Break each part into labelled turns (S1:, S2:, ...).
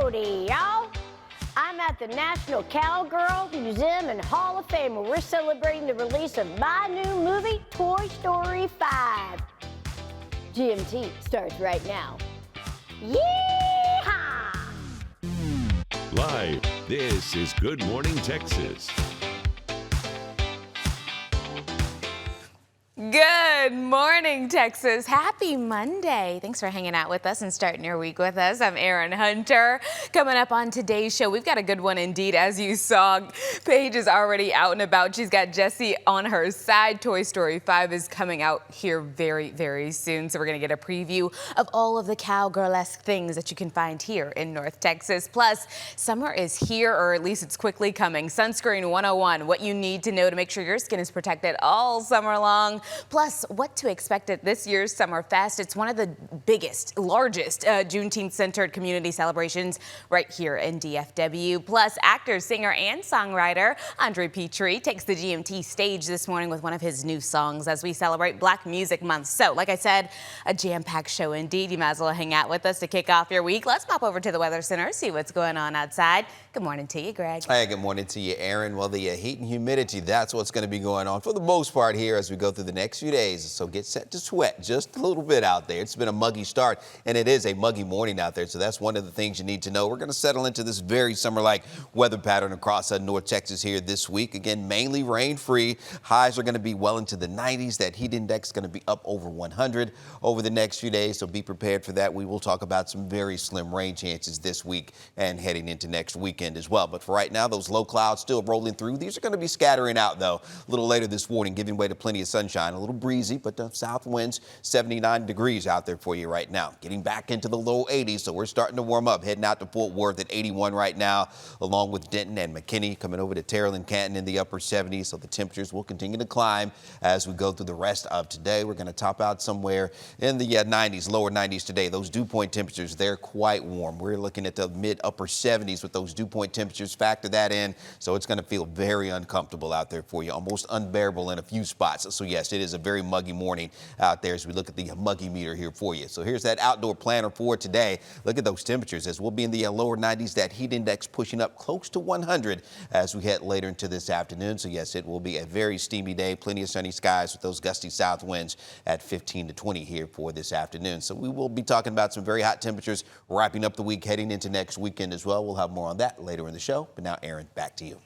S1: Howdy, y'all. I'm at the National Cowgirl Museum and Hall of Fame where we're celebrating the release of my new movie, Toy Story 5. GMT starts right now. Yeehaw!
S2: Live, this is Good Morning Texas.
S3: Good morning, Texas. Happy Monday. Thanks for hanging out with us and starting your week with us. I'm Erin Hunter. Coming up on today's show, we've got a good one indeed. As you saw, Paige is already out and about. She's got Jessie on her side. Toy Story 5 is coming out here very, very soon. So we're going to get a preview of all of the cowgirl-esque things that you can find here in North Texas. Plus, summer is here, or at least it's quickly coming. Sunscreen 101, what you need to know to make sure your skin is protected all summer long. Plus, what to expect at this year's SummerFest. It's one of the biggest, largest Juneteenth-centered community celebrations right here in DFW. Plus, actor, singer, and songwriter Andre Petrie takes the GMT stage this morning with one of his new songs as we celebrate Black Music Month. So, like I said, a jam-packed show indeed. You might as well hang out with us to kick off your week. Let's pop over to the Weather Center, see what's going on outside. Good morning to you, Greg.
S4: Hey, good morning to you, Erin. Well, the heat and humidity, that's what's going to be going on for the most part here as we go through the next few days. So get set to sweat just a little bit out there. It's been a muggy start, and it is a muggy morning out there. So that's one of the things you need to know. We're going to settle into this very summer-like weather pattern across North Texas here this week. Again, mainly rain-free. Highs are going to be well into the 90s. That heat index is going to be up over 100 over the next few days. So be prepared for that. We will talk about some very slim rain chances this week and heading into next weekend as well. But for right now, those low clouds still rolling through. These are going to be scattering out, though, a little later this morning, giving way to plenty of sunshine. A little breezy, but the south winds 79 degrees out there for you right now. Getting back into the low 80s, so we're starting to warm up. Heading out to Fort Worth at 81 right now, along with Denton and McKinney. Coming over to Terrell and Canton in the upper 70s, so the temperatures will continue to climb as we go through the rest of today. We're going to top out somewhere in the 90s, lower 90s today. Those dew point temperatures, they're quite warm. We're looking at the mid-upper 70s with those dew point temperatures. Factor that in, so it's going to feel very uncomfortable out there for you, almost unbearable in a few spots. So yes, it is a very muggy morning out there as we look at the muggy meter here for you. So here's that outdoor planner for today. Look at those temperatures as we'll be in the lower 90s, that heat index pushing up close to 100 as we head later into this afternoon. So yes, it will be a very steamy day, plenty of sunny skies with those gusty south winds at 15 to 20 here for this afternoon. So we will be talking about some very hot temperatures wrapping up the week, heading into next weekend as well. We'll have more on that later in the show. But now, Erin, back to you.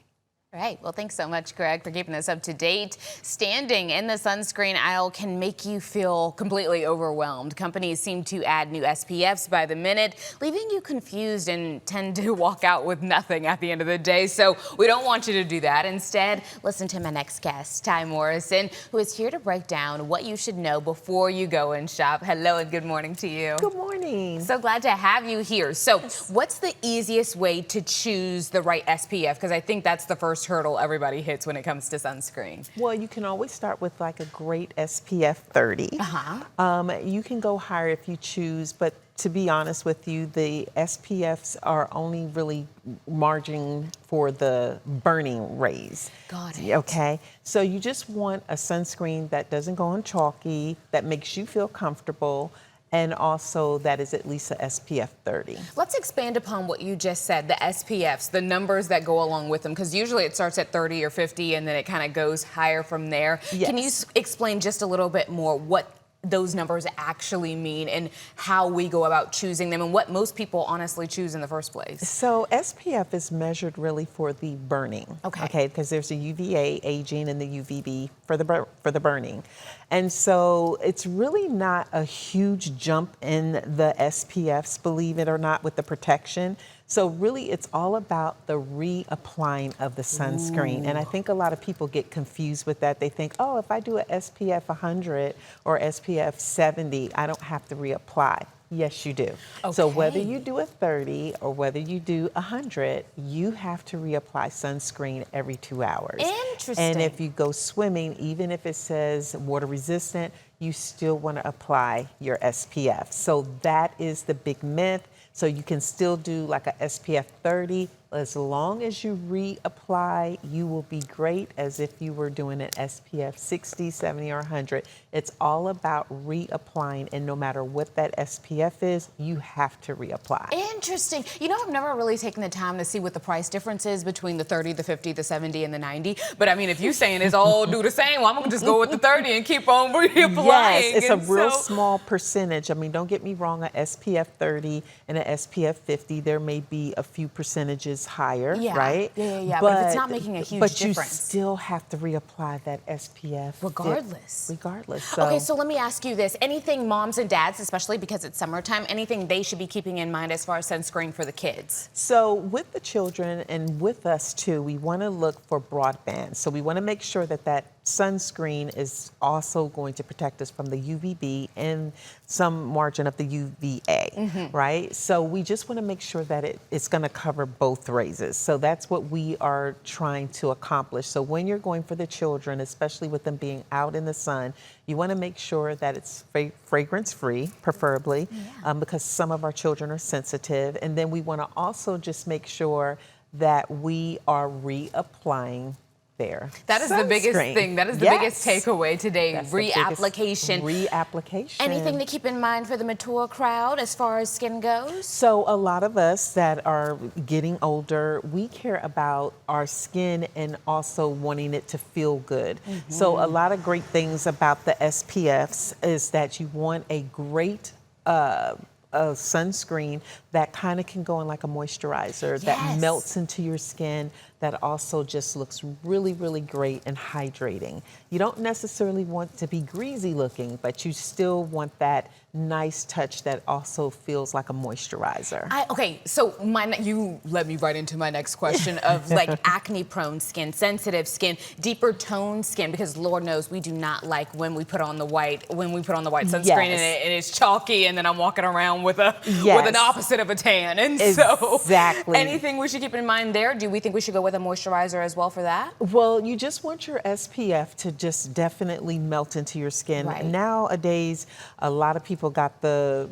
S3: All right. Well, thanks so much, Greg, for keeping us up to date. Standing in the sunscreen aisle can make you feel completely overwhelmed. Companies seem to add new SPFs by the minute, leaving you confused and tend to walk out with nothing at the end of the day. So we don't want you to do that. Instead, listen to my next guest, Ty Morrison, who is here to break down what you should know before you go and shop. Hello and good morning to you.
S5: Good morning.
S3: So glad to have you here. So what's the easiest way to choose the right SPF? Because I think that's the first hurdle everybody hits when it comes to sunscreen.
S5: Well, you can always start with like a great SPF 30. You can go higher if you choose, but to be honest with you, the SPFs are only really margining for the burning rays.
S3: Got it.
S5: Okay, so you just want a sunscreen that doesn't go on chalky, that makes you feel comfortable, and also that is at least a SPF 30.
S3: Let's expand upon what you just said, the SPFs, the numbers that go along with them, because usually it starts at 30 or 50 and then it kind of goes higher from there.
S5: Yes.
S3: Can you explain just a little bit more what those numbers actually mean and how we go about choosing them and what most people honestly choose in the first place?
S5: So SPF is measured really for the burning. Okay, because there's a UVA aging and the UVB for the burning. And so it's really not a huge jump in the SPFs, believe it or not, with the protection. So really, it's all about the reapplying of the sunscreen. And I think a lot of people get confused with that. They think, oh, if I do a SPF 100 or SPF 70, I don't have to reapply. Yes, you do. Okay. So whether you do a 30 or whether you do 100, you have to reapply sunscreen every 2 hours.
S3: Interesting.
S5: And if you go swimming, even if it says water resistant, you still want to apply your SPF. So that is the big myth. So you can still do like a SPF 30 As long as you reapply, you will be great as if you were doing an SPF 60, 70, or 100. It's all about reapplying, and no matter what that SPF is, you have to reapply.
S3: Interesting. You know, I've never really taken the time to see what the price difference is between the 30, the 50, the 70, and the 90. But I mean, if you're saying it's all do the same, well, I'm gonna just go with the 30 and keep on reapplying.
S5: Yes, it's a real small percentage. I mean, don't get me wrong, a SPF 30 and a SPF 50, there may be a few percentages higher, right?
S3: Yeah. But if it's not making a huge difference.
S5: But you still have to reapply that SPF.
S3: Regardless.
S5: So.
S3: Okay, so let me ask you this. Anything moms and dads, especially because it's summertime, anything they should be keeping in mind as far as sunscreen for the kids?
S5: So with the children and with us too, we want to look for broadband. So we want to make sure that that sunscreen is also going to protect us from the UVB and some margin of the UVA, right? So we just want to make sure that it's going to cover both raises. So that's what we are trying to accomplish. So when you're going for the children, especially with them being out in the sun, you want to make sure that it's fragrance-free, preferably, because some of our children are sensitive. And then we want to also just make sure that we are reapplying there.
S3: That is the biggest thing. That is the biggest takeaway today. Reapplication.
S5: Reapplication.
S3: Anything to keep in mind for the mature crowd as far as skin goes?
S5: So a lot of us that are getting older, we care about our skin and also wanting it to feel good. So a lot of great things about the SPFs is that you want a great sunscreen that kind of can go in like a moisturizer that melts into your skin, that also just looks really, really great and hydrating. You don't necessarily want to be greasy looking, but you still want that nice touch that also feels like a moisturizer.
S3: Okay, so you led me right into my next question of like acne-prone skin, sensitive skin, deeper toned skin, because Lord knows we do not like when we put on the white sunscreen and it's chalky, and then I'm walking around with an opposite of a tan. And so anything we should keep in mind there? Do we think we should go with a moisturizer as well for that?
S5: Well, you just want your SPF to just definitely melt into your skin. Nowadays, a lot of people got the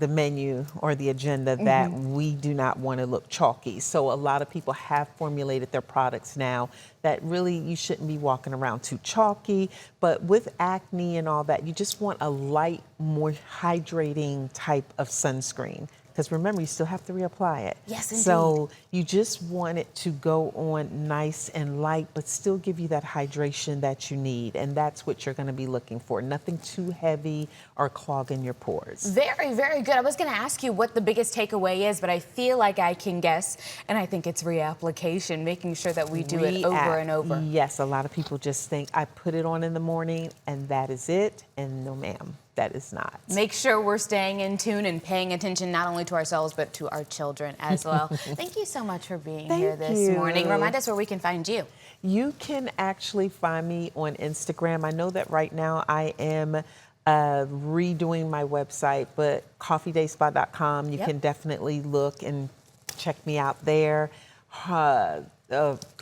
S5: menu or the agenda that we do not want to look chalky. So a lot of people have formulated their products now that really you shouldn't be walking around too chalky. But with acne and all that, you just want a light, more hydrating type of sunscreen. Because remember, you still have to reapply it.
S3: Yes, indeed.
S5: So you just want it to go on nice and light, but still give you that hydration that you need. And that's what you're going to be looking for. Nothing too heavy or clogging your pores.
S3: Very, very good. I was going to ask you what the biggest takeaway is, but I feel like I can guess. And I think it's reapplication, making sure that we do it over and over.
S5: Yes, a lot of people just think, I put it on in the morning and that is it. And no, ma'am. That is not.
S3: Make sure we're staying in tune and paying attention not only to ourselves, but to our children as well. Thank you so much for being here this morning. Remind us where we can find you.
S5: You can actually find me on Instagram. I know that right now I am redoing my website, but coffeedayspa.com, you can definitely look and check me out there.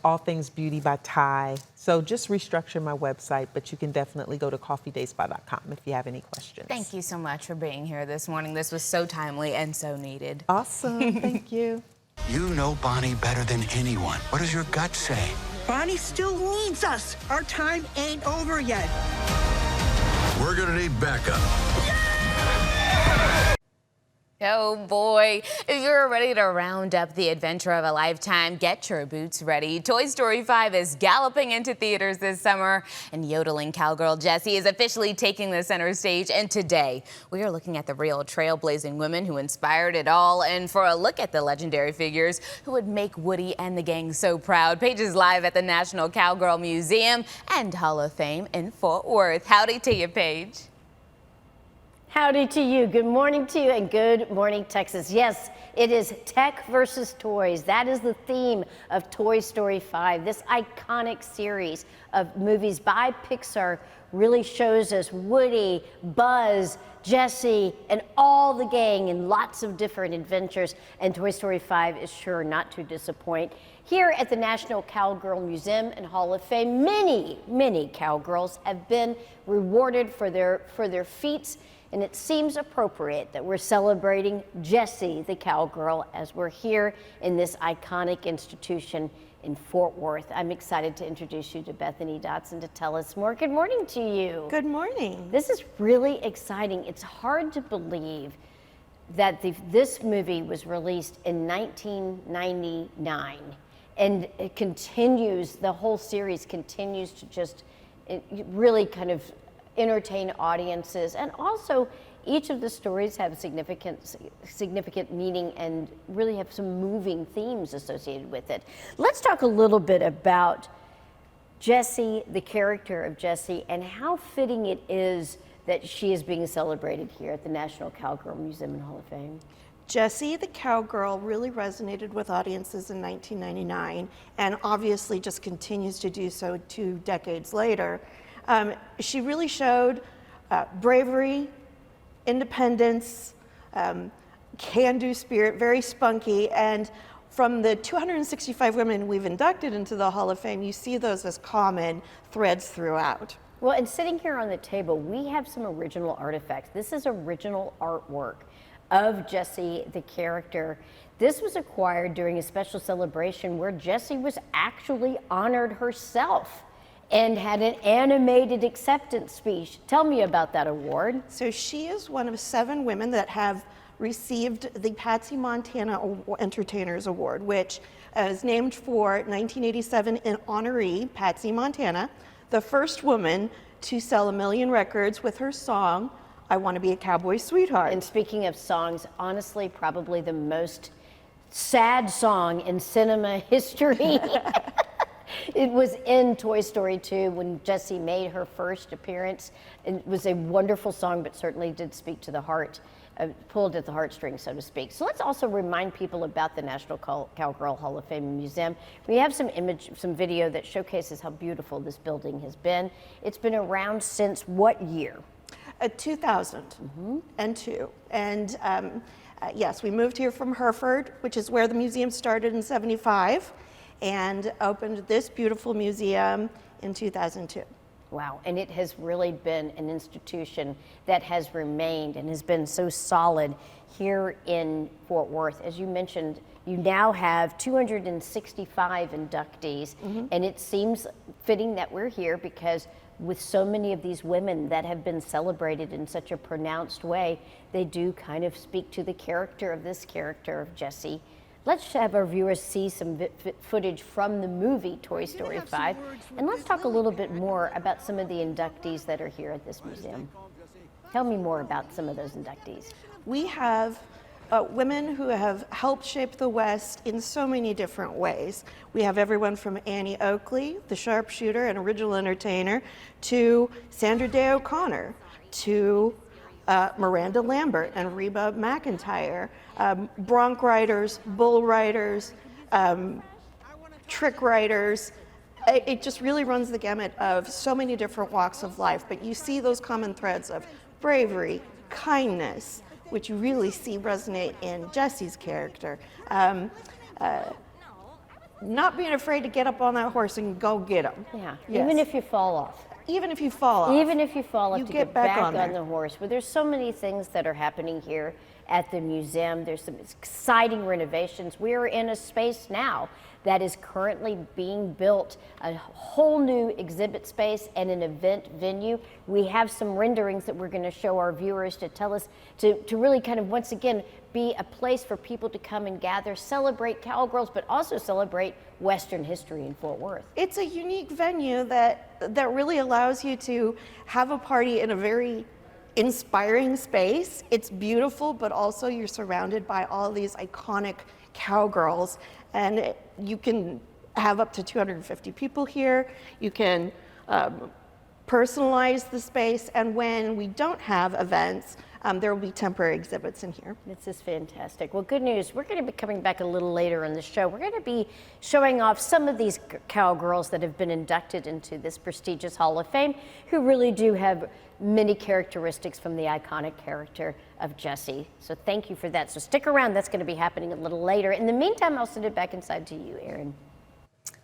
S5: All Things Beauty by Ty. So just restructure my website, but you can definitely go to coffeedayspa.com if you have any questions.
S3: Thank you so much for being here this morning. This was so timely and so needed.
S5: Awesome. Thank you.
S6: You know Bonnie better than anyone. What does your gut say?
S7: Bonnie still needs us. Our time ain't over yet.
S6: We're gonna need backup.
S3: Oh boy, if you're ready to round up the adventure of a lifetime, get your boots ready. Toy Story 5 is galloping into theaters this summer, and yodeling cowgirl Jessie is officially taking the center stage. And today, we are looking at the real trailblazing women who inspired it all, and for a look at the legendary figures who would make Woody and the gang so proud. Paige is live at the National Cowgirl Museum and Hall of Fame in Fort Worth. Howdy to you, Paige.
S1: Howdy to you. Good morning to you and good morning, Texas. Yes, it is tech versus toys. That is the theme of Toy Story 5. This iconic series of movies by Pixar really shows us Woody, Buzz, Jessie, and all the gang in lots of different adventures. And Toy Story 5 is sure not to disappoint. Here at the National Cowgirl Museum and Hall of Fame, many, many cowgirls have been rewarded for their feats and it seems appropriate that we're celebrating Jessie, the cowgirl, as we're here in this iconic institution in Fort Worth. I'm excited to introduce you to Bethany Dotson to tell us more. Good morning to you.
S8: Good morning.
S1: This is really exciting. It's hard to believe that this movie was released in 1999, and it continues, the whole series continues to just really kind of entertain audiences, and also each of the stories have significant meaning and really have some moving themes associated with it. Let's talk a little bit about Jessie, the character of Jessie, and how fitting it is that she is being celebrated here at the National Cowgirl Museum and Hall of Fame.
S8: Jessie the Cowgirl really resonated with audiences in 1999 and obviously just continues to do so 2 decades later. She really showed bravery, independence, can-do spirit, very spunky, and from the 265 women we've inducted into the Hall of Fame, you see those as common threads throughout.
S1: Well, and sitting here on the table, we have some original artifacts. This is original artwork of Jessie, the character. This was acquired during a special celebration where Jessie was actually honored herself and had an animated acceptance speech. Tell me about that award.
S8: So she is one of 7 women that have received the Patsy Montana Entertainers Award, which is named for 1987 in honoree Patsy Montana, the first woman to sell 1 million records with her song, I Want to Be a Cowboy Sweetheart.
S1: And speaking of songs, honestly, probably the most sad song in cinema history. It was in Toy Story 2 when Jessie made her first appearance. It was a wonderful song, but certainly did speak to the heart, pulled at the heartstrings, so to speak. So let's also remind people about the National Cowgirl Hall of Fame Museum. We have some video that showcases how beautiful this building has been. It's been around since what year?
S8: 2002. And yes, we moved here from Hereford, which is where the museum started in '75, and opened this beautiful museum in 2002.
S1: Wow, and it has really been an institution that has remained and has been so solid here in Fort Worth. As you mentioned, you now have 265 inductees, and it seems fitting that we're here because with so many of these women that have been celebrated in such a pronounced way, they do kind of speak to the character of this character of Jessie. Let's have our viewers see some footage from the movie Toy Story 5, and let's talk a little bit more about some of the inductees that are here at this museum. Tell me more about some of those inductees.
S8: We have women who have helped shape the West in so many different ways. We have everyone from Annie Oakley, the sharpshooter and original entertainer, to Sandra Day O'Connor, to Miranda Lambert and Reba McEntire, bronc riders, bull riders, trick riders. It just really runs the gamut of so many different walks of life, but you see those common threads of bravery, kindness, which you really see resonate in Jessie's character. Not being afraid to get up on that horse and go get him.
S1: Yeah,
S8: yes.
S1: Even if you fall off.
S8: Even if you fall off.
S1: Even if you fall off,
S8: you
S1: to
S8: get back on
S1: the horse. But there's so many things that are happening here at the museum. There's some exciting renovations. We're in a space now that is currently being built, a whole new exhibit space and an event venue. We have some renderings that we're going to show our viewers to tell us, to really kind of once again be a place for people to come and gather, celebrate cowgirls, but also celebrate Western history in Fort Worth.
S8: It's a unique venue that really allows you to have a party in a very inspiring space. It's beautiful, but also you're surrounded by all these iconic cowgirls, and you can have up to 250 people here. You can personalize the space, and when we don't have events, there will be temporary exhibits in here.
S1: This is fantastic. Well, good news. We're going to be coming back a little later in the show. We're going to be showing off some of these cowgirls that have been inducted into this prestigious Hall of Fame, who really do have many characteristics from the iconic character of Jessie. So thank you for that. So stick around. That's going to be happening a little later. In the meantime, I'll send it back inside to you, Erin.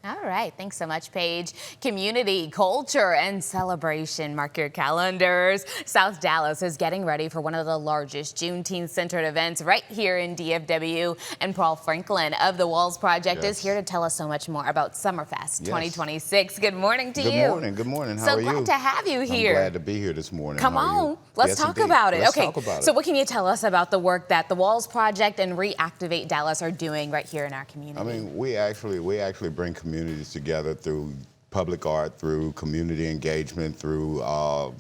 S3: All right, thanks so much, Paige. Community, culture, and celebration. Mark your calendars. South Dallas is getting ready for one of the largest Juneteenth-centered events right here in DFW. And Paul Franklin of the Walls Project is here to tell us so much more about SummerFest 2026. Good morning to you.
S9: Good morning. Good morning. How are you?
S3: So glad to have you here.
S9: I'm glad to be here this morning.
S3: Come on. Let's talk about it.
S9: Let's talk about it.
S3: So what can you tell us about the work that the Walls Project and Reactivate Dallas are doing right here in our community?
S9: I mean, we actually bring communities together through public art, through community engagement, through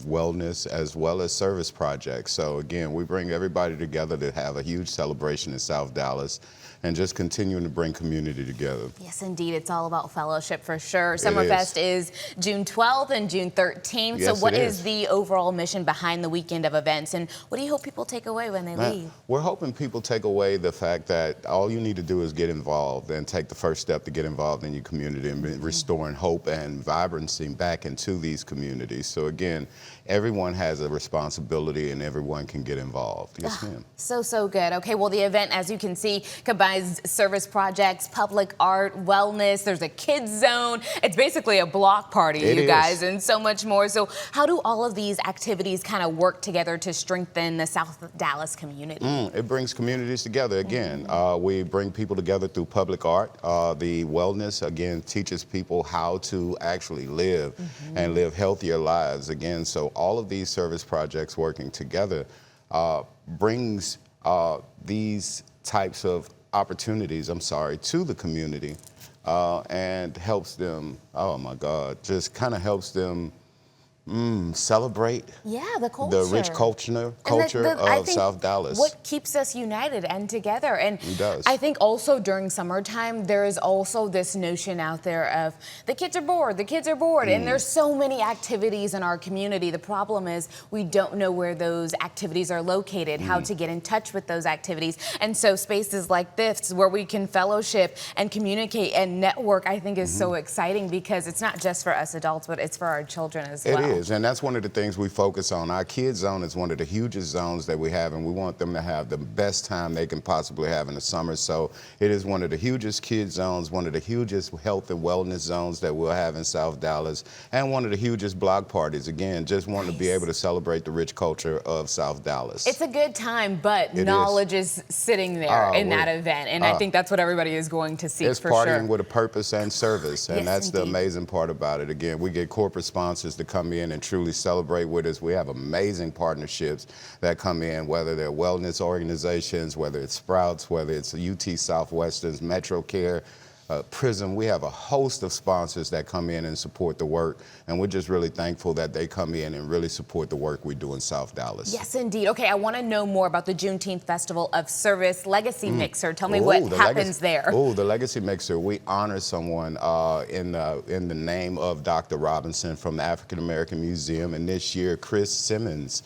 S9: wellness, as well as service projects. So again, we bring everybody together to have a huge celebration in South Dallas and just continuing to bring community together.
S3: Yes, indeed. It's all about fellowship for sure. SummerFest is June 12th and June 13th.
S9: Yes,
S3: so what is the overall mission behind the weekend of events, and what do you hope people take away when they leave?
S9: We're hoping people take away the fact that all you need to do is get involved and take the first step to get involved in your community and restoring hope and vibrancy back into these communities. So again, everyone has a responsibility and everyone can get involved. Yes, ma'am.
S3: So good. Okay, well, the event, as you can see, combines service projects, public art, wellness. There's a kids zone. It's basically a block party, you guys, and so much more. So how do all of these activities kind of work together to strengthen the South Dallas community?
S9: It brings communities together again. We bring people together through public art. The wellness, again, teaches people how to actually live and live healthier lives again. So all of these service projects working together brings these types of opportunities, to the community and helps them, oh my God, just kind of helps them celebrate
S3: the culture.
S9: The rich culture of South Dallas.
S3: What keeps us united and together. And
S9: it does.
S3: I think also during summertime, there is also this notion out there of the kids are bored, and there's so many activities in our community. The problem is we don't know where those activities are located, how to get in touch with those activities. And so spaces like this where we can fellowship and communicate and network, I think is so exciting, because it's not just for us adults, but it's for our children as well.
S9: It is, and that's one of the things we focus on. Our kids zone is one of the hugest zones that we have, and we want them to have the best time they can possibly have in the summer. So it is one of the hugest kids zones, one of the hugest health and wellness zones that we'll have in South Dallas, and one of the hugest block parties. Again, just wanting to be able to celebrate the rich culture of South Dallas.
S3: It's a good time, but knowledge is sitting there in that event, and I think that's what everybody is going to see for sure.
S9: It's partying with a purpose and service, and that's the amazing part about it. Again, we get corporate sponsors to come in and truly celebrate with us. We have amazing partnerships that come in, whether they're wellness organizations, whether it's Sprouts, whether it's UT Southwestern's, Metro Care, Prism. We have a host of sponsors that come in and support the work, and we're just really thankful that they come in and really support the work we do in South Dallas.
S3: Yes, indeed. Okay, I want to know more about the Juneteenth Festival of Service Legacy Mixer. Tell me what happens there.
S9: The Legacy Mixer, we honor someone in the name of Dr. Robinson from the African American Museum, and this year Chris Simmons,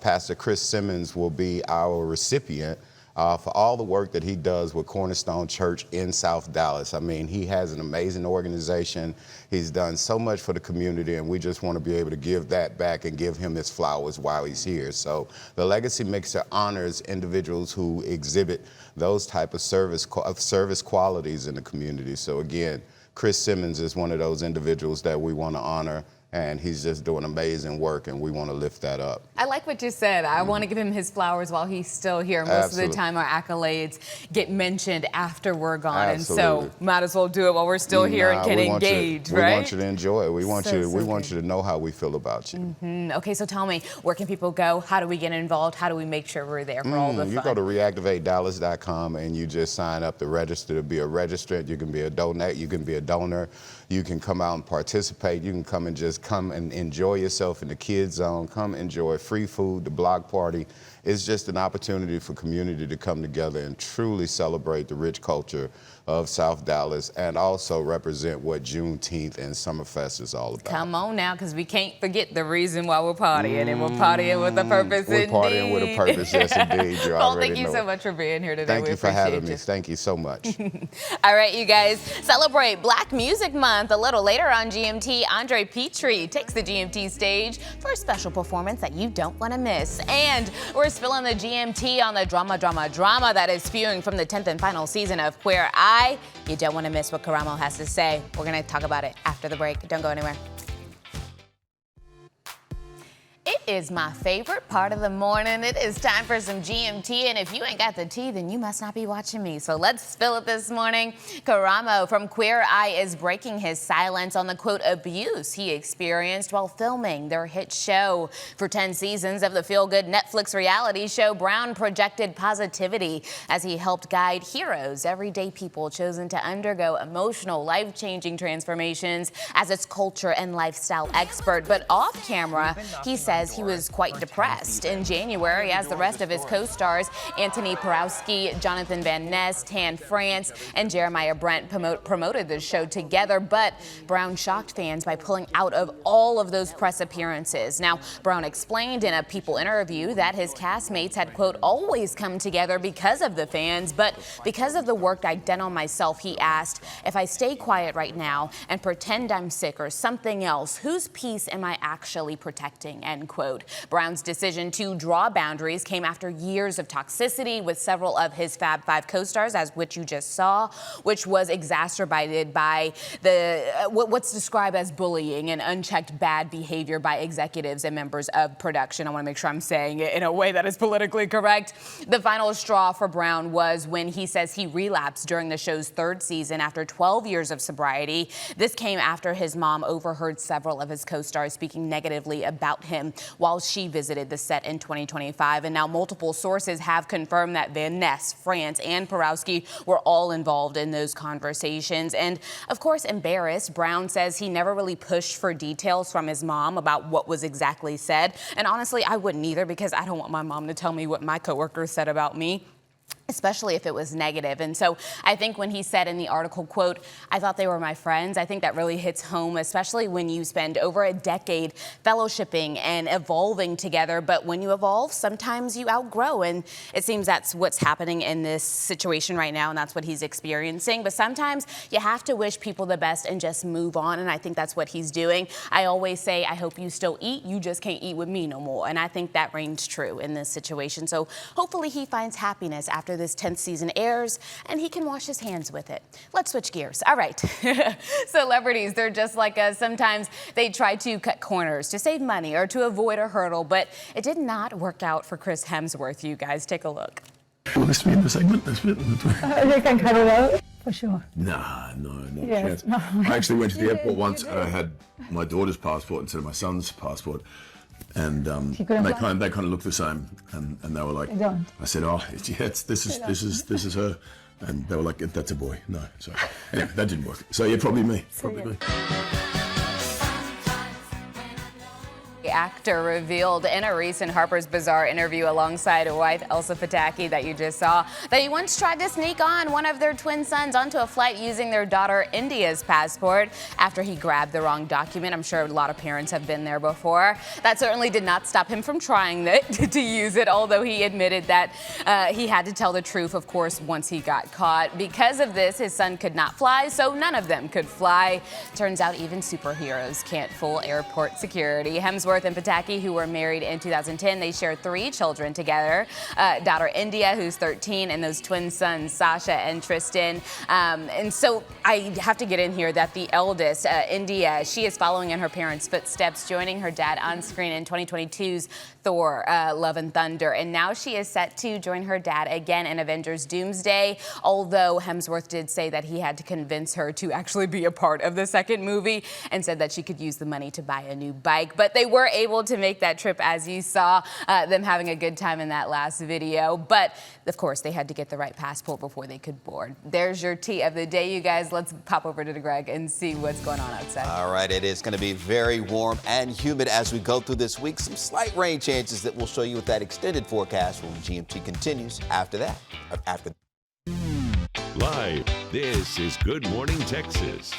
S9: Pastor Chris Simmons, will be our recipient for all the work that he does with Cornerstone Church in South Dallas. I mean, he has an amazing organization. He's done so much for the community, and we just want to be able to give that back and give him his flowers while he's here. So the Legacy Mixer honors individuals who exhibit those type of service qualities in the community. So again, Chris Simmons is one of those individuals that we want to honor, and he's just doing amazing work, and we want to lift that up.
S3: I like what you said. I want to give him his flowers while he's still here. Most of the time, our accolades get mentioned after we're gone, and so might as well do it while we're still here and can engage, right?
S9: We want you to enjoy it. We want you to know how we feel about you.
S3: Okay, so tell me, where can people go? How do we get involved? How do we make sure we're there for all the fun?
S9: You go to reactivatedallas.com and you just sign up to register to be a registrant. You can be a donate. You can be a donor. You can come out and participate. You can come and enjoy yourself in the kids zone. Come enjoy free food, the block party. It's just an opportunity for community to come together and truly celebrate the rich culture of South Dallas and also represent what Juneteenth and SummerFest is all about.
S3: Come on now, because we can't forget the reason why we're partying, and we're partying with a purpose,
S9: indeed. We're partying with a purpose, yes, indeed.
S3: Paul, thank you so much for being here today.
S9: Thank you for having me. Thank you so much.
S3: All right, you guys, celebrate Black Music Month. A little later on GMT, Andre Petrie takes the GMT stage for a special performance that you don't want to miss. And we're spilling the GMT on the drama that is spewing from the 10th and final season of Queer Eye. You don't want to miss what Karamo has to say. We're going to talk about it after the break. Don't go anywhere. It is my favorite part of the morning. It is time for some GMT, and if you ain't got the tea, then you must not be watching me. So let's spill it this morning. Karamo from Queer Eye is breaking his silence on the, quote, abuse he experienced while filming their hit show. For 10 seasons of the feel-good Netflix reality show, Brown projected positivity as he helped guide heroes, everyday people chosen to undergo emotional, life-changing transformations as its culture and lifestyle expert. But off camera, he says he was quite depressed. In January, as the rest of his co-stars, Anthony Porowski, Jonathan Van Ness, Tan France, and Jeremiah Brent promoted the show together, but Brown shocked fans by pulling out of all of those press appearances. Now, Brown explained in a People interview that his castmates had, quote, always come together because of the fans, but because of the work I'd done on myself, he asked, if I stay quiet right now and pretend I'm sick or something else, whose peace am I actually protecting? End quote. Brown's decision to draw boundaries came after years of toxicity with several of his Fab Five co-stars, as which you just saw, which was exacerbated by what's described as bullying and unchecked bad behavior by executives and members of production. I want to make sure I'm saying it in a way that is politically correct. The final straw for Brown was when he says he relapsed during the show's 3rd season after 12 years of sobriety. This came after his mom overheard several of his co-stars speaking negatively about him while she visited the set in 2025. And now multiple sources have confirmed that Van Ness, France, and Porowski were all involved in those conversations. And of course, embarrassed, Brown says he never really pushed for details from his mom about what was exactly said. And honestly, I wouldn't either, because I don't want my mom to tell me what my coworkers said about me, especially if it was negative. And so I think when he said in the article, quote, I thought they were my friends, I think that really hits home, especially when you spend over a decade fellowshipping and evolving together. But when you evolve, sometimes you outgrow. And it seems that's what's happening in this situation right now, and that's what he's experiencing. But sometimes you have to wish people the best and just move on. And I think that's what he's doing. I always say, I hope you still eat. You just can't eat with me no more. And I think that reigns true in this situation. So hopefully he finds happiness after this 10th season airs, and he can wash his hands with it. Let's switch gears. All right. Celebrities, they're just like us. Sometimes they try to cut corners to save money or to avoid a hurdle, but it did not work out for Chris Hemsworth. You guys take a look.
S10: Want this to be in the segment?
S11: They can cut it out, for sure.
S10: Nah, no
S11: Yes,
S10: chance.
S11: no.
S10: I actually went to the airport once and I had my daughter's passport instead of my son's passport. And they kind of look the same, and they were like, I said, oh, yeah, this is her, and they were like, that's a boy. No, so anyway, that didn't work. So yeah, probably me.
S3: The actor revealed in a recent Harper's Bazaar interview alongside wife Elsa Pataki that you just saw that he once tried to sneak on one of their twin sons onto a flight using their daughter India's passport after he grabbed the wrong document. I'm sure a lot of parents have been there before. That certainly did not stop him from trying to use it, although he admitted that he had to tell the truth, of course, once he got caught. Because of this, his son could not fly, so none of them could fly. Turns out even superheroes can't fool airport security. Hemsworth and Pataki, who were married in 2010, they share 3 children together. Daughter India, who's 13, and those twin sons, Sasha and Tristan. And so I have to get in here that the eldest, India, she is following in her parents' footsteps, joining her dad on screen in 2022's Thor, Love and Thunder. And now she is set to join her dad again in Avengers Doomsday, although Hemsworth did say that he had to convince her to actually be a part of the second movie and said that she could use the money to buy a new bike. But they were able to make that trip, as you saw them having a good time in that last video. But of course, they had to get the right passport before they could board. There's your tea of the day, you guys. Let's pop over to Greg and see what's going on outside.
S4: All right, it is going to be very warm and humid as we go through this week. Some slight rain chances that we'll show you with that extended forecast when GMT continues after that.
S2: Live, this is Good Morning Texas.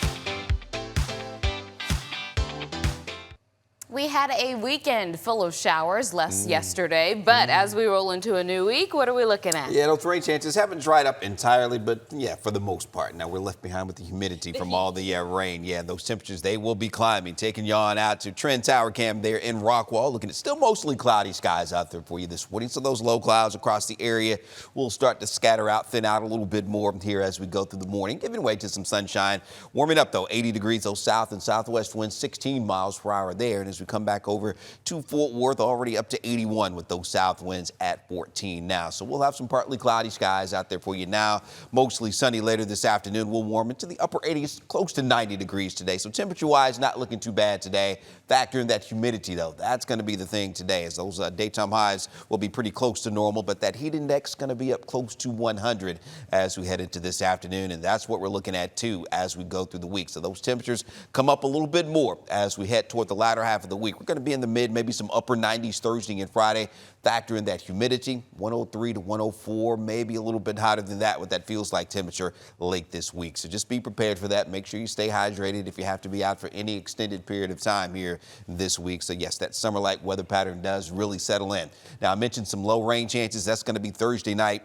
S3: We had a weekend full of showers, less yesterday, but as we roll into a new week, what are we looking at?
S4: Yeah, those rain chances haven't dried up entirely, but yeah, for the most part. Now we're left behind with the humidity from all the rain. Yeah, those temperatures, they will be climbing. Taking you on out to Trend Tower Cam there in Rockwall. Looking at still mostly cloudy skies out there for you this morning. So those low clouds across the area will start to scatter out, thin out a little bit more here as we go through the morning, giving way to some sunshine. Warming up though, 80 degrees, those south and southwest winds, 16 miles per hour there. And as we come back over to Fort Worth, already up to 81 with those south winds at 14 now. So we'll have some partly cloudy skies out there for you now. Mostly sunny later this afternoon. We'll warm into the upper 80s, close to 90 degrees today. So temperature-wise, not looking too bad today. Factor in that humidity, though. That's going to be the thing today, as those daytime highs will be pretty close to normal, but that heat index is going to be up close to 100 as we head into this afternoon, and that's what we're looking at, too, as we go through the week. So those temperatures come up a little bit more as we head toward the latter half of the week. We're going to be in the mid, maybe some upper 90s Thursday and Friday. Factor in that humidity, 103 to 104, maybe a little bit hotter than that, what that feels like temperature late this week. So just be prepared for that. Make sure you stay hydrated if you have to be out for any extended period of time here this week. So yes, that summer-like weather pattern does really settle in. Now, I mentioned some low rain chances. That's going to be Thursday night,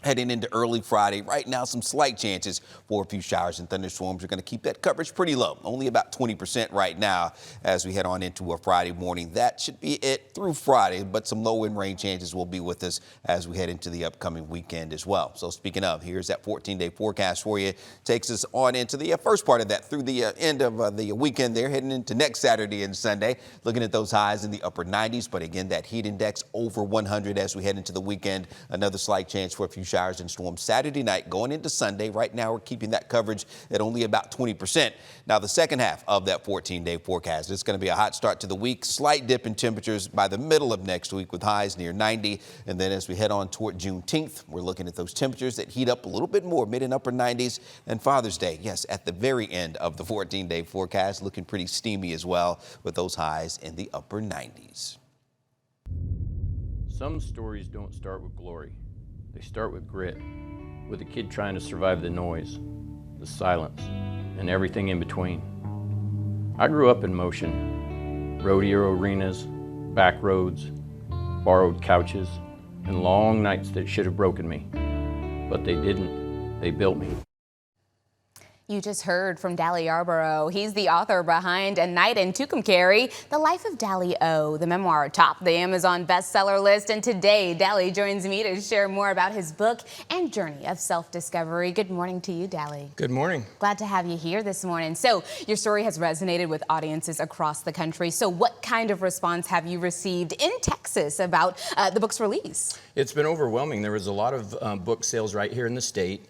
S4: heading into early Friday. Right now, some slight chances for a few showers and thunderstorms. We're going to keep that coverage pretty low, only about 20% right now as we head on into a Friday morning. That should be it through Friday, but some low wind rain chances will be with us as we head into the upcoming weekend as well. So speaking of, here's that 14-day forecast for you. Takes us on into the first part of that through the end of the weekend there, heading into next Saturday and Sunday. Looking at those highs in the upper 90s, but again, that heat index over 100 as we head into the weekend. Another slight chance for a few showers and storms Saturday night going into Sunday. Right now, we're keeping that coverage at only about 20%. Now, the second half of that 14-day forecast, it's going to be a hot start to the week. Slight dip in temperatures by the middle of next week with highs near 90. And then as we head on toward Juneteenth, we're looking at those temperatures that heat up a little bit more, mid and upper 90s. And Father's Day, yes, at the very end of the 14-day forecast, looking pretty steamy as well with those highs in the upper 90s.
S12: Some stories don't start with glory. They start with grit, with a kid trying to survive the noise, the silence, and everything in between. I grew up in motion, rodeo arenas, back roads, borrowed couches, and long nights that should have broken me. But they didn't. They built me.
S3: You just heard from Dally Yarborough. He's the author behind A Night in Tucumcari, The Life of Dally O. The memoir topped the Amazon bestseller list, and today Dally joins me to share more about his book and journey of self-discovery. Good morning to you, Dally.
S13: Good morning.
S3: Glad to have you here this morning. So your story has resonated with audiences across the country. So what kind of response have you received in Texas about the book's release?
S12: It's been overwhelming. There was a lot of book sales right here in the state,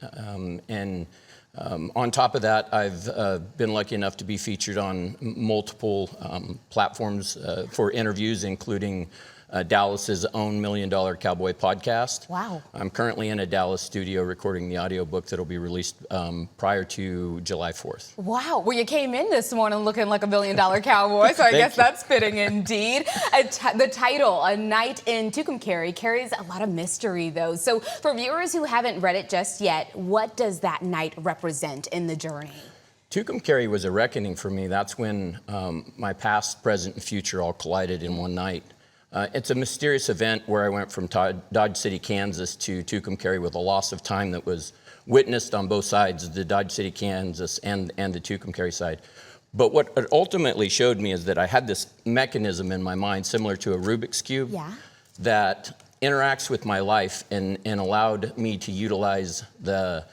S12: on top of that, I've been lucky enough to be featured on multiple platforms for interviews, including Dallas's own $1 Million Cowboy podcast.
S3: Wow.
S12: I'm currently in a Dallas studio recording the audiobook that'll be released prior to July 4th.
S3: Wow. Well, you came in this morning looking like $1 million cowboy, so I guess that's fitting indeed. The title, A Night in Tucumcari, carries a lot of mystery, though. So for viewers who haven't read it just yet, what does that night represent in the journey?
S12: Tucumcari was a reckoning for me. That's when my past, present, and future all collided in one night. It's a mysterious event where I went from Dodge City, Kansas to Tucumcari with a loss of time that was witnessed on both sides, the Dodge City, Kansas and the Tucumcari side. But what it ultimately showed me is that I had this mechanism in my mind similar to a Rubik's Cube that interacts with my life and allowed me to utilize the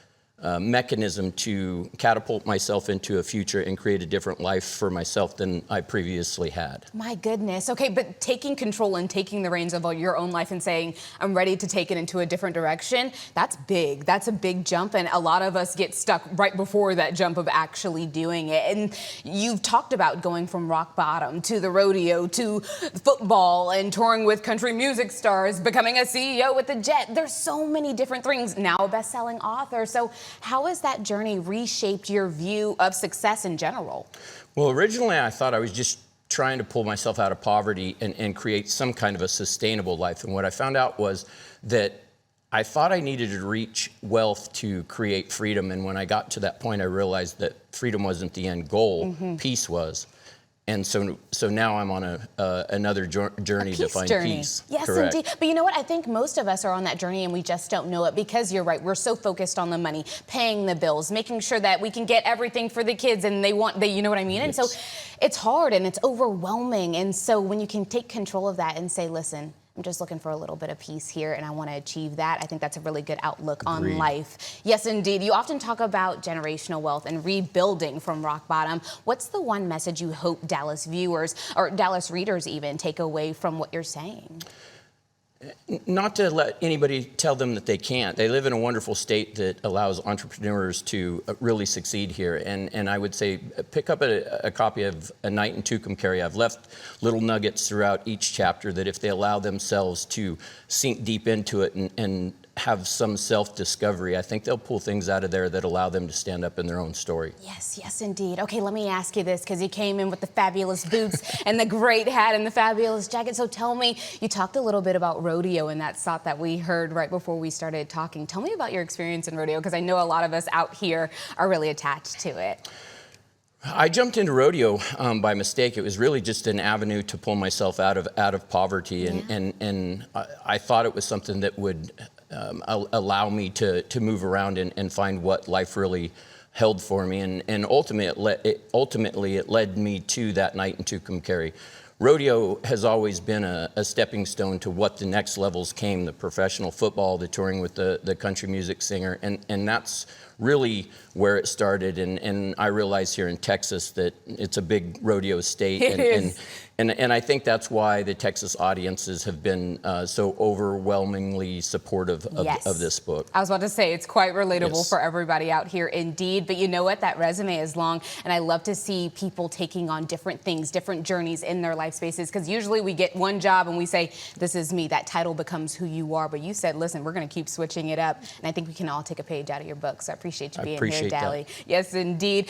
S12: mechanism to catapult myself into a future and create a different life for myself than I previously had.
S3: My goodness. Okay, but taking control and taking the reins of your own life and saying, I'm ready to take it into a different direction, that's big. That's a big jump, and a lot of us get stuck right before that jump of actually doing it. And you've talked about going from rock bottom to the rodeo to football and touring with country music stars, becoming a CEO with the Jet. There's so many different things. Now a best-selling author. So how has that journey reshaped your view of success in general?
S12: Well, originally I thought I was just trying to pull myself out of poverty and create some kind of a sustainable life. And what I found out was that I thought I needed to reach wealth to create freedom. And when I got to that point, I realized that freedom wasn't the end goal, peace was. and so now I'm on another journey to find peace.
S3: Yes,
S12: Correct.
S3: indeed. But you know what? I think most of us are on that journey and we just don't know it, because you're right. We're so focused on the money, paying the bills, making sure that we can get everything for the kids, and you know what I mean?
S12: Yes.
S3: And so it's hard and it's overwhelming. And so when you can take control of that and say, listen, I'm just looking for a little bit of peace here and I want to achieve that, I think that's a really good outlook on life. Yes, indeed. You often talk about generational wealth and rebuilding from rock bottom. What's the one message you hope Dallas viewers, or Dallas readers even, take away from what you're saying?
S12: Not to let anybody tell them that they can't. They live in a wonderful state that allows entrepreneurs to really succeed here. And I would say pick up a copy of A Night in Tucumcari. I've left little nuggets throughout each chapter that if they allow themselves to sink deep into it and have some self-discovery, I think they'll pull things out of there that allow them to stand up in their own story.
S3: Yes, yes, indeed. Okay, let me ask you this, because you came in with the fabulous boots and the great hat and the fabulous jacket. So tell me, you talked a little bit about rodeo and that shot that we heard right before we started talking. Tell me about your experience in rodeo, because I know a lot of us out here are really attached to it.
S12: I jumped into rodeo by mistake. It was really just an avenue to pull myself out of poverty, and I thought it was something that would allow me to move around and find what life really held for me, and ultimately it led me to that night in Tucumcari. Rodeo has always been a stepping stone to what the next levels came, the professional football, the touring with the country music singer, and that's really where it started. And I realize here in Texas that it's a big rodeo state. And I think that's why the Texas audiences have been so overwhelmingly supportive of this book.
S3: I was about to say, it's quite relatable for everybody out here indeed. But you know what? That resume is long, and I love to see people taking on different things, different journeys in their life spaces, because usually we get one job and we say, this is me. That title becomes who you are. But you said, listen, we're going to keep switching it up. And I think we can all take a page out of your book. So I appreciate you being here, Dally. Yes, indeed.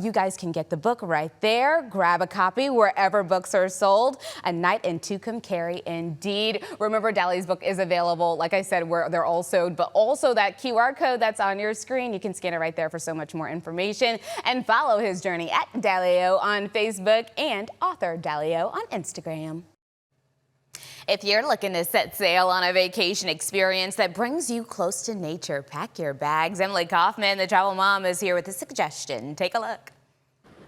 S3: You guys can get the book right there. Grab a copy wherever books are sold. A Night in Tucumcari, indeed. Remember, Dally's book is available, like I said, where they're all sold, but also that QR code that's on your screen. You can scan it right there for so much more information, and follow his journey at Dallio on Facebook and author Dallio on Instagram. If you're looking to set sail on a vacation experience that brings you close to nature, pack your bags. Emily Kaufman, the travel mom, is here with a suggestion. Take a look.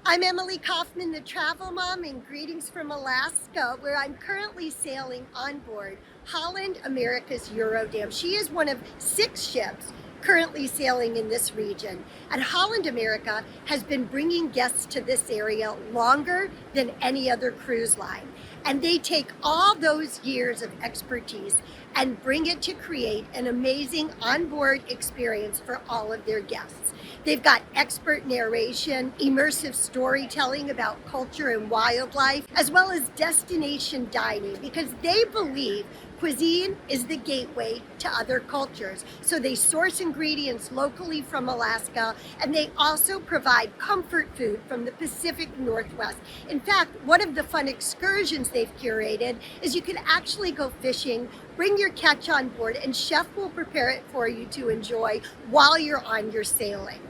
S13: I'm Emily Kaufman, the travel mom, and greetings from Alaska, where I'm currently sailing on board Holland America's Eurodam. She is one of 6 ships currently sailing in this region. And Holland America has been bringing guests to this area longer than any other cruise line. And they take all those years of expertise and bring it to create an amazing onboard experience for all of their guests. They've got expert narration, immersive storytelling about culture and wildlife, as well as destination dining, because they believe cuisine is the gateway to other cultures. So they source ingredients locally from Alaska, and they also provide comfort food from the Pacific Northwest. In fact, one of the fun excursions they've curated is you can actually go fishing, bring your catch on board, and chef will prepare it for you to enjoy while you're on your sailing.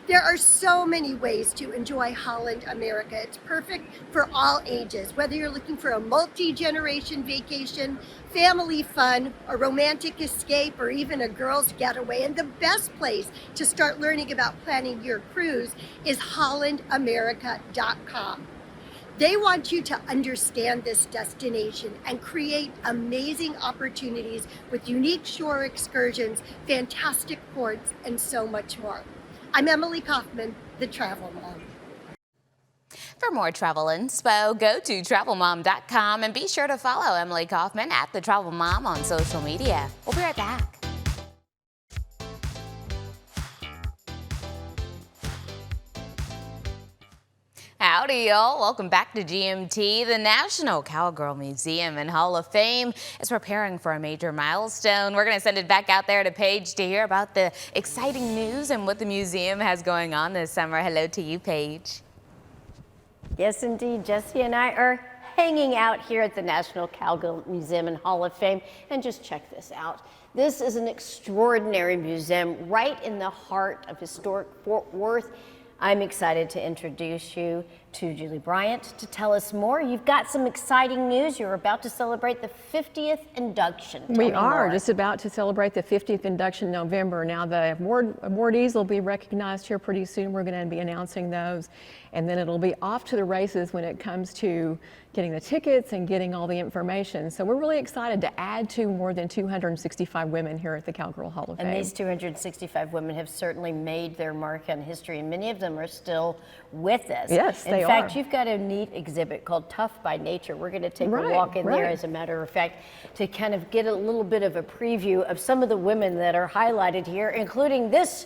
S13: There are so many ways to enjoy Holland America. It's perfect for all ages, whether you're looking for a multi-generation vacation, family fun, a romantic escape, or even a girls' getaway. And the best place to start learning about planning your cruise is hollandamerica.com. They want you to understand this destination and create amazing opportunities with unique shore excursions, fantastic ports, and so much more. I'm Emily Kaufman, the Travel Mom.
S3: For more travel inspo, go to travelmom.com and be sure to follow Emily Kaufman at the Travel Mom on social media. We'll be right back. Howdy, y'all. Welcome back to GMT. The National Cowgirl Museum and Hall of Fame is preparing for a major milestone. We're going to send it back out there to Paige to hear about the exciting news and what the museum has going on this summer. Hello to you, Paige.
S1: Yes, indeed. Jesse and I are hanging out here at the National Cowgirl Museum and Hall of Fame. And just check this out. This is an extraordinary museum right in the heart of historic Fort Worth. I'm excited to introduce you to Julie Bryant to tell us more. You've got some exciting news. You're about to celebrate the 50th induction. Tell
S14: We
S1: me
S14: are
S1: more.
S14: just about to celebrate the 50th induction in November. Now the awardees will be recognized here pretty soon. We're going to be announcing those, and then it'll be off to the races when it comes to getting the tickets and getting all the information. So we're really excited to add to more than 265 women here at the Cowgirl Hall of Fame.
S1: And these 265 women have certainly made their mark on history, and many of them are still with us.
S14: Yes, they are.
S1: In fact, you've got a neat exhibit called Tough by Nature. We're going to take a walk in there, as a matter of fact, to kind of get a little bit of a preview of some of the women that are highlighted here, including this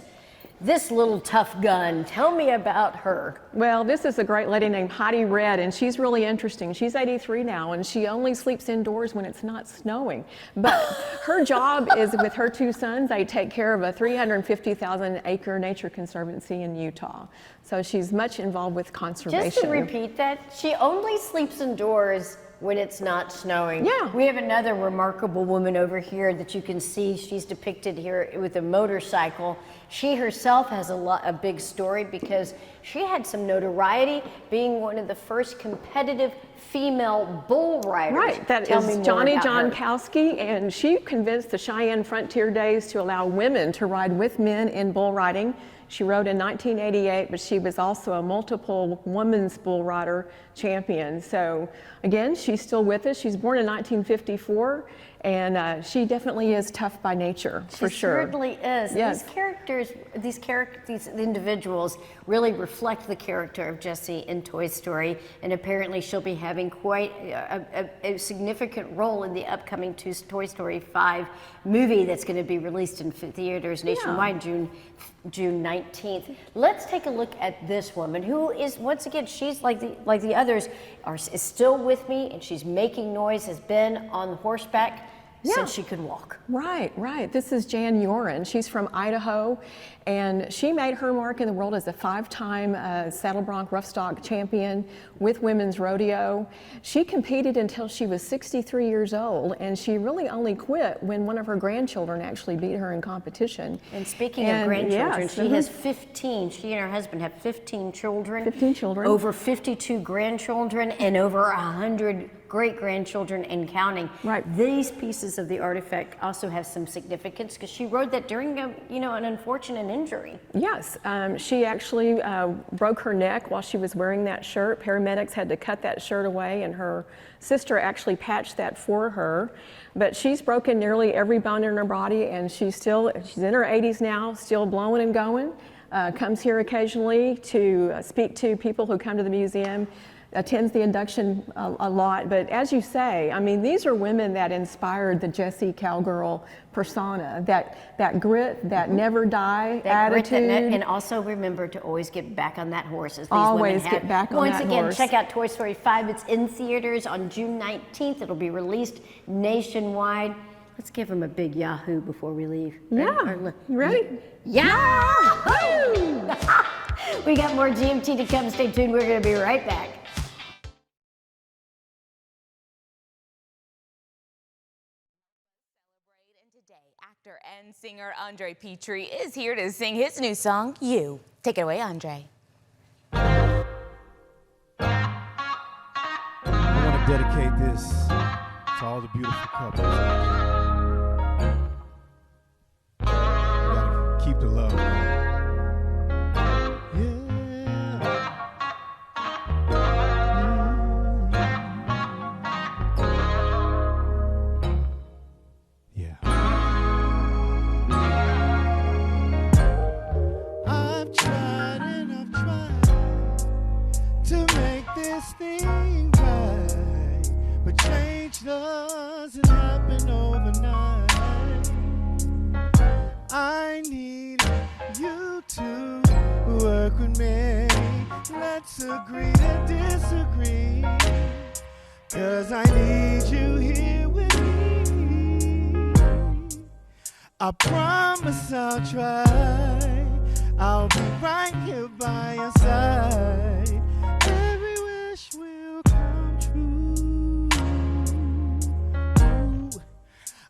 S1: little tough gun. Tell me about her.
S14: Well, this is a great lady named Heidi Red, and she's really interesting. She's 83 now, and she only sleeps indoors when it's not snowing. But her job is with her two sons. They take care of a 350,000-acre nature conservancy in Utah. So she's much involved with conservation.
S1: Just to repeat that, she only sleeps indoors when it's not snowing.
S14: Yeah.
S1: We have another remarkable woman over here that you can see. She's depicted here with a motorcycle. She herself has a big story because she had some notoriety being one of the first competitive female bull riders.
S14: Right, that is Johnny Jonkowski, and she convinced the Cheyenne Frontier Days to allow women to ride with men in bull riding. She rode in 1988, but she was also a multiple women's bull rider champion. So again, she's still with us. She's born in 1954, and she definitely is tough by nature, for sure.
S1: She certainly is.
S14: Yes.
S1: These individuals really reflect the character of Jessie in Toy Story, and apparently she'll be having quite a significant role in the upcoming Toy Story 5 movie that's going to be released in theaters nationwide June 19th. Let's take a look at this woman who is, once again, she's like the others, is still with me, and she's making noise, has been on horseback since she could walk.
S14: Right, right. This is Jan Yoren. She's from Idaho, and she made her mark in the world as a 5-time saddle bronc rough stock champion with women's rodeo. She competed until she was 63 years old, and she really only quit when one of her grandchildren actually beat her in competition.
S1: And speaking of grandchildren, she has 15. She and her husband have 15 children.
S14: 15 children.
S1: Over 52 grandchildren and over 100 great-grandchildren and counting.
S14: Right.
S1: These pieces of the artifact also have some significance because she rode that during an unfortunate injury.
S14: Yes, she actually broke her neck while she was wearing that shirt. Paramedics had to cut that shirt away, and her sister actually patched that for her. But she's broken nearly every bone in her body, and she's in her 80s now, still blowing and going. Comes here occasionally to speak to people who come to the museum. Attends the induction a lot, but as you say, I mean, these are women that inspired the Jessie Cowgirl persona, that grit, that never die attitude.
S1: And also remember to always get back on that horse, as these
S14: always
S1: women have.
S14: Get back on that horse.
S1: Once again, check out Toy Story 5. It's in theaters on June 19th. It'll be released nationwide. Let's give them a big Yahoo before we leave.
S14: Yeah, you ready?
S1: Yahoo! We got more GMT to come. Stay tuned. We're going to be right back.
S3: Actor and singer Andre Petrie is here to sing his new song, You. Take it away, Andre.
S15: I want to dedicate this to all the beautiful couples out there. You gotta keep the love going. Thing right, but change doesn't happen overnight. I need you to work with me. Let's agree to disagree, 'cause I need you here with me. I promise I'll try. I'll be right here by your side. Every wish will come true. Ooh,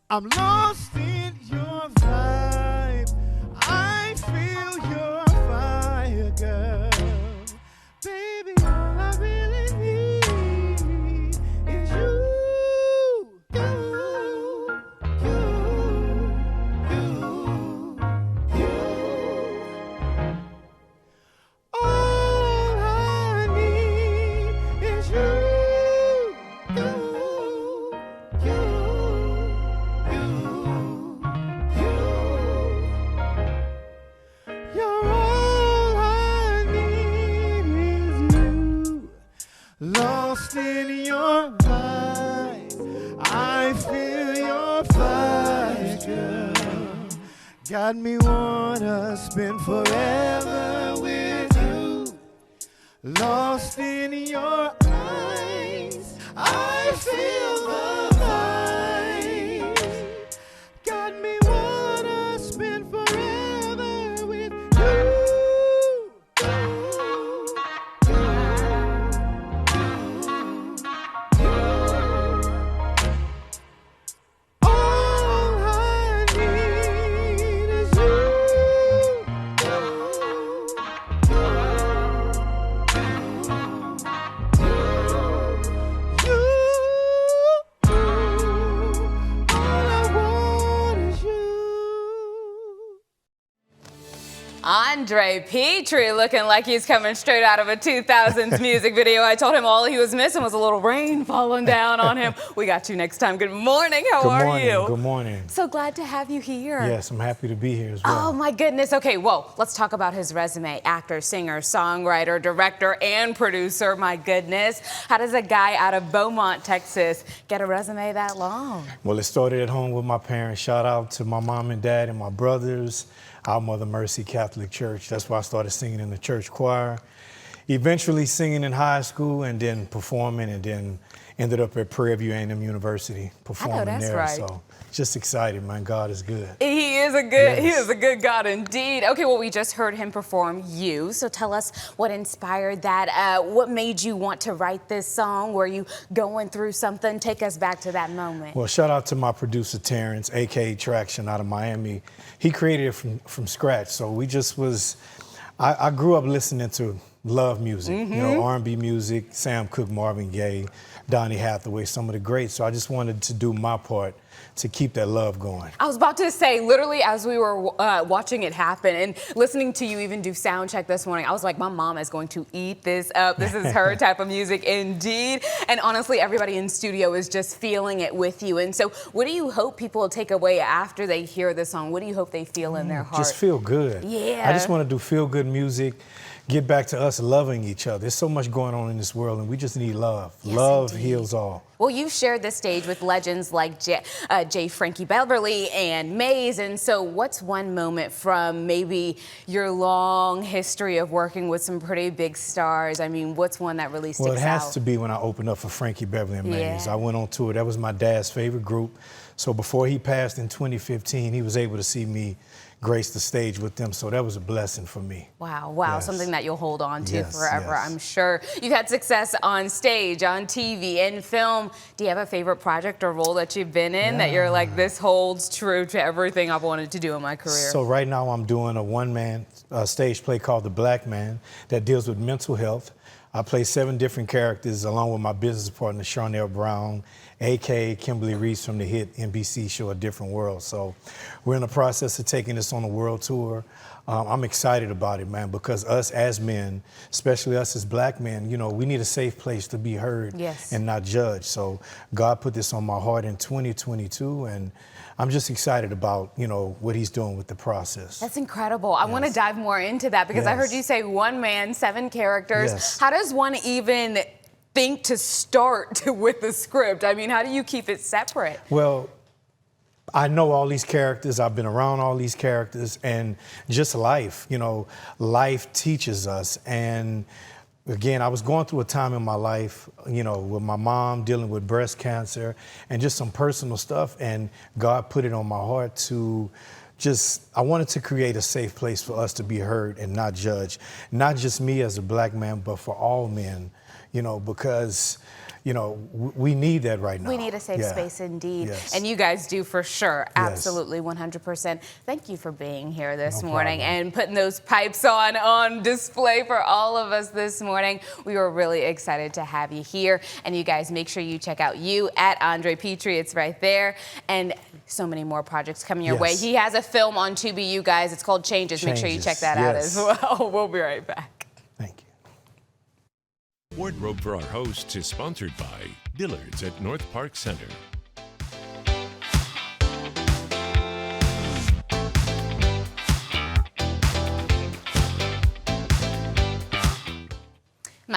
S15: I'm lost in your vibe. I feel your fire, girl. Baby, all I Got me wanna spend forever with you. Lost in your eyes, I feel the vibe. Got me wanna spend forever with you.
S3: Andre Petrie looking like he's coming straight out of a 2000s music video. I told him all he was missing was a little rain falling down on him. We got you next time. Good morning. How are you?
S16: Good morning.
S3: So glad to have you here.
S16: Yes, I'm happy to be here as well.
S3: Oh my goodness. Okay, well, let's talk about his resume. Actor, singer, songwriter, director, and producer. My goodness. How does a guy out of Beaumont, Texas get a resume that long?
S16: Well, it started at home with my parents. Shout out to my mom and dad and my brothers. Our Mother Mercy Catholic Church. That's why I started singing in the church choir. Eventually singing in high school and then performing, and then ended up at Prairie View A&M University performing
S3: that's
S16: there.
S3: Right.
S16: So just excited, man. God is good.
S3: He is a good God indeed. Okay, well, we just heard him perform You. So tell us what inspired that. What made you want to write this song? Were you going through something? Take us back to that moment.
S16: Well, shout out to my producer, Terrence, a.k.a. Traction out of Miami. He created it from scratch. So we just was, I grew up listening to love music, you know, R&B music, Sam Cooke, Marvin Gaye, Donny Hathaway, some of the greats. So I just wanted to do my part to keep that love going.
S3: I was about to say, literally, as we were watching it happen and listening to you even do sound check this morning, I was like, my mom is going to eat this up. This is her type of music indeed. And honestly, everybody in studio is just feeling it with you. And so what do you hope people will take away after they hear this song? What do you hope they feel in their heart?
S16: Just feel good.
S3: Yeah.
S16: I just want to do feel good music. Get back to us loving each other. There's so much going on in this world, and we just need love.
S3: Yes,
S16: love
S3: indeed.
S16: heals all.
S3: Well, you've shared this stage with legends like J. Frankie Beverly and Maze. And so what's one moment from maybe your long history of working with some pretty big stars? I mean, what's one that really sticks out?
S16: Well, it has to be when I opened up for Frankie Beverly and Maze.
S3: Yeah.
S16: I went on tour. That was my dad's favorite group. So before he passed in 2015, he was able to see me grace the stage with them. So that was a blessing for me.
S3: Wow,
S16: Yes.
S3: something that you'll hold on to
S16: Yes,
S3: forever,
S16: yes.
S3: I'm sure. You've had success on stage, on TV, in film. Do you have a favorite project or role that you've been in that you're like, this holds true to everything I've wanted to do in my career?
S16: So right now I'm doing a one-man stage play called The Black Man that deals with mental health. I play 7 different characters along with my business partner, Charnel Brown, a.k.a. Kimberly Reese from the hit NBC show A Different World. So we're in the process of taking this on a world tour. I'm excited about it, man, because us as men, especially us as black men, you know, we need a safe place to be heard and not judged. So God put this on my heart in 2022, and I'm just excited about, you know, what he's doing with the process.
S3: That's incredible. I want to dive more into that because I heard you say one man, 7 characters.
S16: Yes.
S3: How does one even think to start with the script? I mean, how do you keep it separate?
S16: Well, I know all these characters. I've been around all these characters, and just life, you know, life teaches us. And again, I was going through a time in my life, you know, with my mom dealing with breast cancer and just some personal stuff. And God put it on my heart to I wanted to create a safe place for us to be heard and not judged. Not just me as a black man, but for all men, you know, because, you know, we need that right now.
S3: We need a safe space indeed.
S16: Yes.
S3: And you guys do for sure. Absolutely, 100%. Thank you for being here this morning and putting those pipes on display for all of us this morning. We were really excited to have you here. And you guys, make sure you check out You at Andre Petrie. It's right there. And so many more projects coming your way. He has a film on Tubi, you guys. It's called Changes. Make sure you check that out as well. We'll be right back.
S2: Wardrobe for our hosts is sponsored by Dillard's at North Park Center.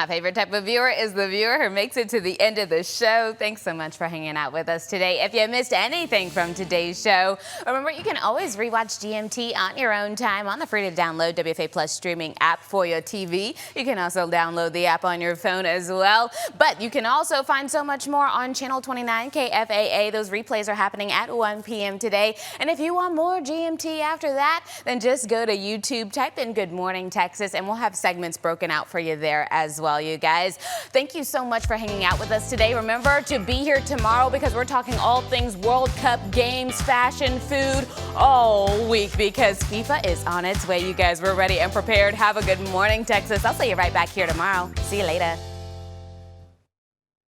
S3: My favorite type of viewer is the viewer who makes it to the end of the show. Thanks so much for hanging out with us today. If you missed anything from today's show, remember you can always rewatch GMT on your own time on the free-to-download WFA Plus streaming app for your TV. You can also download the app on your phone as well. But you can also find so much more on Channel 29 KFAA. Those replays are happening at 1 p.m. today. And if you want more GMT after that, then just go to YouTube, type in Good Morning Texas, and we'll have segments broken out for you there as well, you guys. Thank you so much for hanging out with us today. Remember to be here tomorrow because we're talking all things World Cup, games, fashion, food, all week because FIFA is on its way, you guys. We're ready and prepared. Have a good morning, Texas. I'll see you right back here tomorrow. See you later.